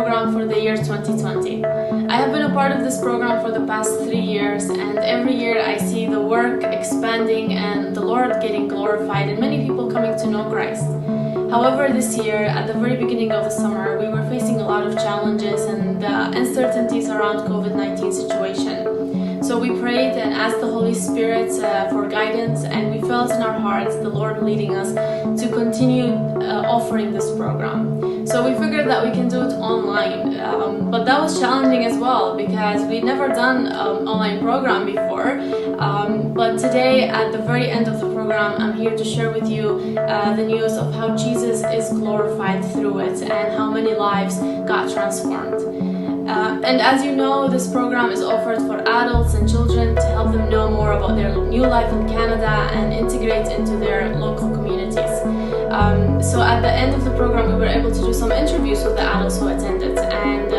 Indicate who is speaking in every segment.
Speaker 1: program for the year 2020. I have been a part of this program for the past 3 years, and every year I see the work expanding and the Lord getting glorified and many people coming to know Christ. However, this year, at the very beginning of the summer, we were facing a lot of challenges and uncertainties around COVID-19 situation. So we prayed and asked the Holy Spirit for guidance, and we felt in our hearts the Lord leading us to continue offering this program. So we figured that we can do it online, but that was challenging as well because we'd never done an online program before. But today, at the very end of the program, I'm here to share with you the news of how Jesus is glorified through it and how many lives got transformed. And as you know, this program is offered for adults and children to help them know more about their new life in Canada and integrate into their local communities. So at the end of the program, we were able to do some interviews with the adults who attended and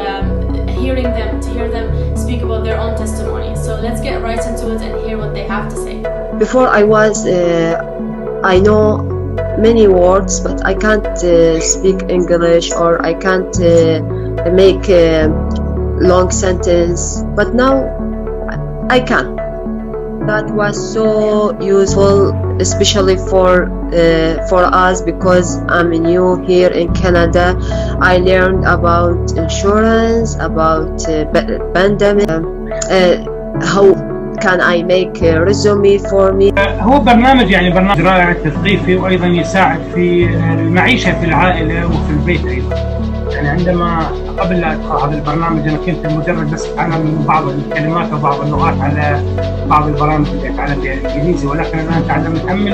Speaker 1: to hear them speak about their own testimony. So let's get right into it and hear what they have to say.
Speaker 2: Before I know many words, but I can't speak English, or I can't make a long sentence, but now I can. That was so useful, especially for us, because I'm new here in Canada. I learned about insurance, about pandemic, how can I make a resume for me.
Speaker 3: هو برنامج رائع تثقيفي، وأيضا يساعد في المعيشة في العائلة وفي البيت أيضا. يعني عندما قبل لا أدخل هذا البرنامج أنا كنت مجرد بس أتعلم بعض الكلمات وبعض اللغات على بعض البرامج اللي أتعلم بها الإنجليزي، ولكن الآن تعلمت هم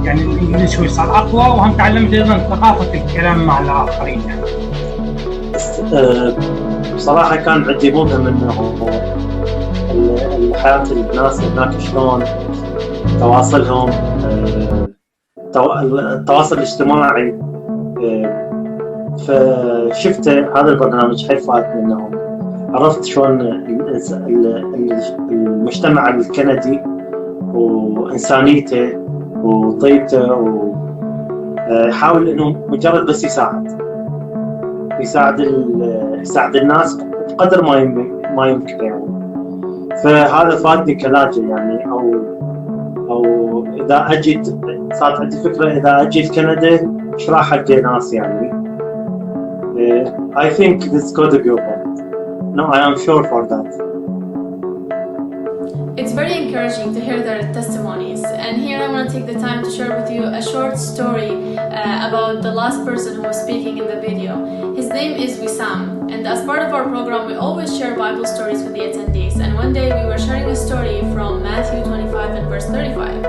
Speaker 3: يعني الإنجليزي شوي صار أقوى، وهم تعلمت أيضا ثقافة الكلام مع الآخرين. يعني.
Speaker 4: بصراحة كان عندي مهم إنه الحياة الناس هناك شلون تواصلهم، التواصل الاجتماعي، فشفت هذا البرنامج حيل فاتني منهم. عرفت شلون المجتمع الكندي وإنسانيته وطيبته، وحاول إنه مجرد بس يساعد الناس بقدر ما يمكن يعني. فهذا فاتني كلاجئ يعني، أو إذا أجيت صارت عندي فكرة إذا أجيت كندا إيش راح ألقى ناس يعني. I think this is going to go well. No, I am sure for that.
Speaker 1: It's very encouraging to hear their testimonies, and here I want to take the time to share with you a short story about the last person who was speaking in the video. His name is Wissam, and as part of our program we always share Bible stories with the attendees, and one day we were sharing a story from Matthew 25 and verse 35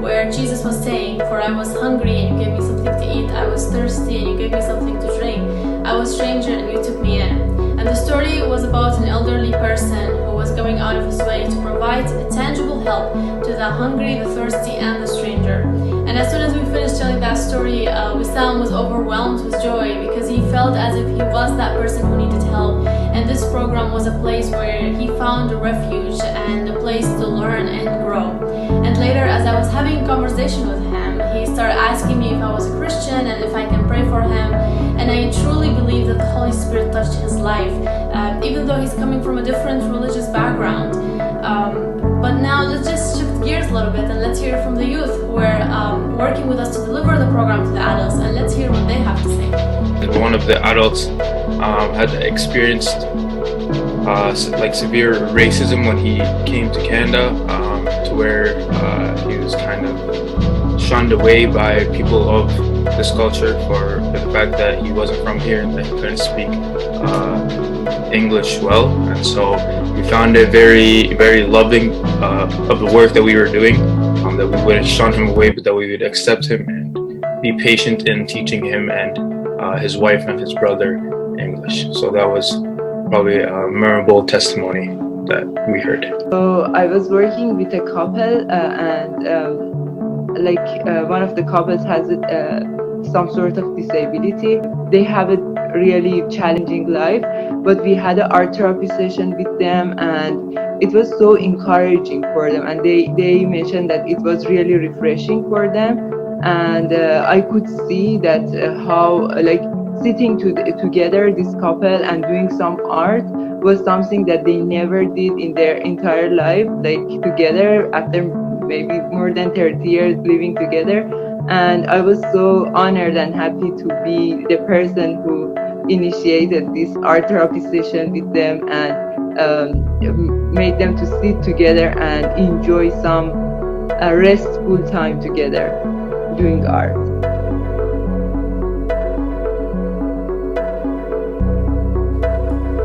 Speaker 1: where Jesus was saying, "For I was hungry and you gave me something to eat, I was thirsty and you gave me something to drink, I was a stranger and you took me in." And the story was about an elderly person who was going out of his way to provide tangible help to the hungry, the thirsty, and the stranger. And as soon as we finished telling that story, Wissam was overwhelmed with joy because he felt as if he was that person who needed help. And this program was a place where he found a refuge and a place to learn and grow. And later, as I was having a conversation with him, he started asking me if I was a Christian and if I can pray for him. And I truly believe that the Holy Spirit touched his life, even though he's coming from a different religious background. But now let's just shift gears a little bit and let's hear from the youth who are working with us to deliver the program to the adults, and let's hear what they have to say.
Speaker 5: One of the adults had experienced severe racism when he came to Canada, to where he was kind of shunned away by people of this culture for the fact that he wasn't from here and that he couldn't speak English well. And so we found it very, very loving of the work that we were doing, that we wouldn't shun him away, but that we would accept him and be patient in teaching him and his wife and his brother English. So that was probably a memorable testimony that we heard.
Speaker 6: So I was working with a couple, and one of the couples has some sort of disability. They have a really challenging life, but we had an art therapy session with them, and it was so encouraging for them, and they mentioned that it was really refreshing for them. And I could see that how sitting together, this couple, and doing some art was something that they never did in their entire life, like together after maybe more than 30 years living together. And I was so honored and happy to be the person who initiated this art therapy session with them and made them to sit together and enjoy some restful time together doing art.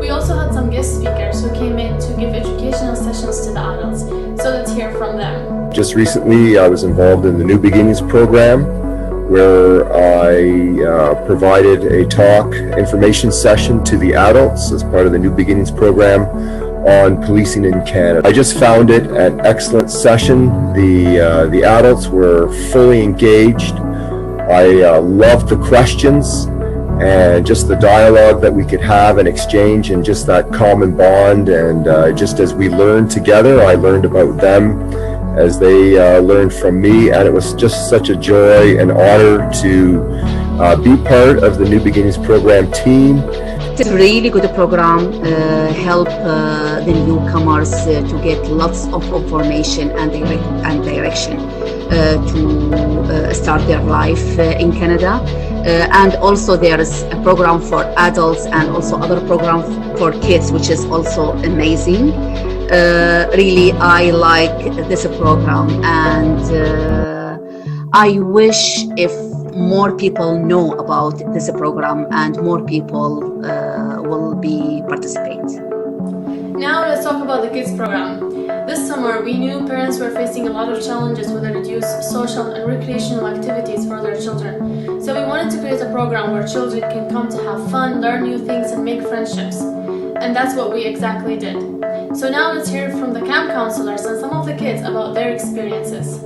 Speaker 1: We also had some guest speakers who came in to give educational sessions to the adults, so let's hear from them.
Speaker 7: Just recently, I was involved in the New Beginnings program, where I provided a talk information session to the adults as part of the New Beginnings program on policing in Canada. I just found it an excellent session. The adults were fully engaged. I loved the questions and just the dialogue that we could have and exchange, and just that common bond. And just as we learned together, I learned about them as they learned from me, and it was just such a joy and honor to be part of the New Beginnings program team.
Speaker 8: It's a really good program, help the newcomers to get lots of information and direction to start their life in Canada. And also there is a program for adults and also other program for kids, which is also amazing. Really, I like this program, and I wish if more people know about this program and more people will be participate.
Speaker 1: Now let's talk about the kids program. This summer we knew parents were facing a lot of challenges with the reduced social and recreational activities for their children. So we wanted to create a program where children can come to have fun, learn new things and make friendships. And that's what we exactly did. So now let's hear from the camp counselors and some of the kids about their experiences.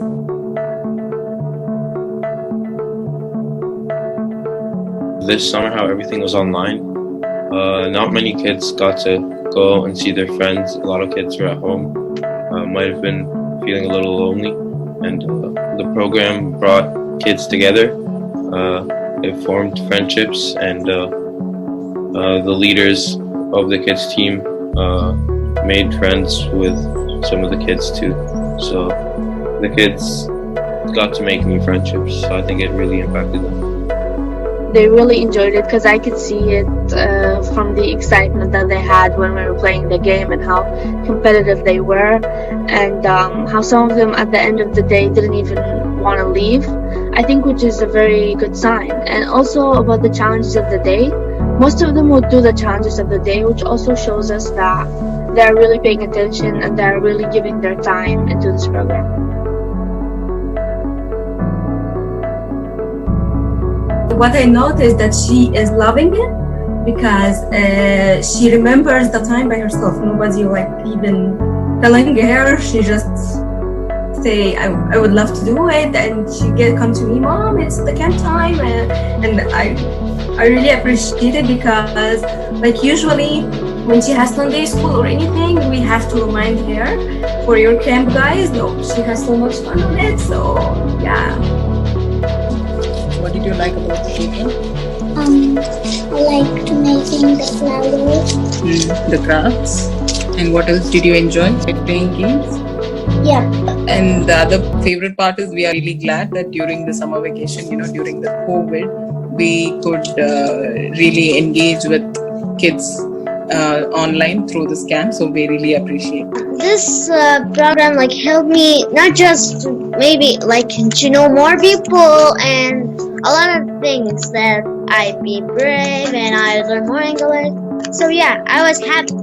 Speaker 5: This summer, how everything was online, not many kids got to go and see their friends. A lot of kids were at home, might have been feeling a little lonely, and the program brought kids together. It formed friendships, and the leaders of the kids team made friends with some of the kids too. So the kids got to make new friendships, so I think it really impacted them.
Speaker 9: They really enjoyed it because I could see it from the excitement that they had when we were playing the game, and how competitive they were, and how some of them at the end of the day didn't even want to leave, I think, which is a very good sign. And also about the challenges of the day, most of them would do the challenges of the day, which also shows us that they're really paying attention and they're really giving their time into this program.
Speaker 10: What I noticed that she is loving it, because she remembers the time by herself. Nobody even telling her. She just say, I would love to do it, and she come to me, Mom, it's the camp time, and I really appreciate it, because usually when she has Sunday school or anything, we have to remind her, for your camp guys, no, she has so much fun on it. So yeah.
Speaker 11: What did you like about the program?
Speaker 12: I liked making the flowers.
Speaker 11: The crafts. And what else did you enjoy? Playing games?
Speaker 12: Yeah.
Speaker 11: And the other favorite part is we are really glad that during the summer vacation, during the COVID, we could really engage with kids online through this camp. So we really appreciate it.
Speaker 12: This program helped me not just maybe to know more people and a lot of things, that I'd be brave and I'd learn more English. So yeah, I was happy.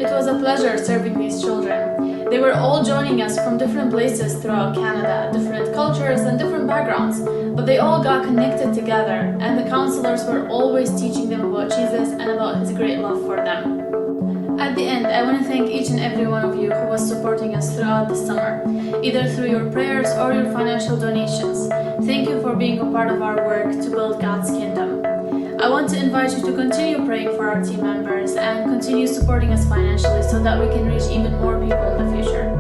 Speaker 1: It was a pleasure serving these children. They were all joining us from different places throughout Canada, different cultures and different backgrounds, but they all got connected together, and the counselors were always teaching them about Jesus and about His great love for them. At the end, I want to thank each and every one of you who was supporting us throughout the summer, either through your prayers or your financial donations. Thank you for being a part of our work to build God's kingdom. I want to invite you to continue praying for our team members and continue supporting us financially so that we can reach even more people in the future.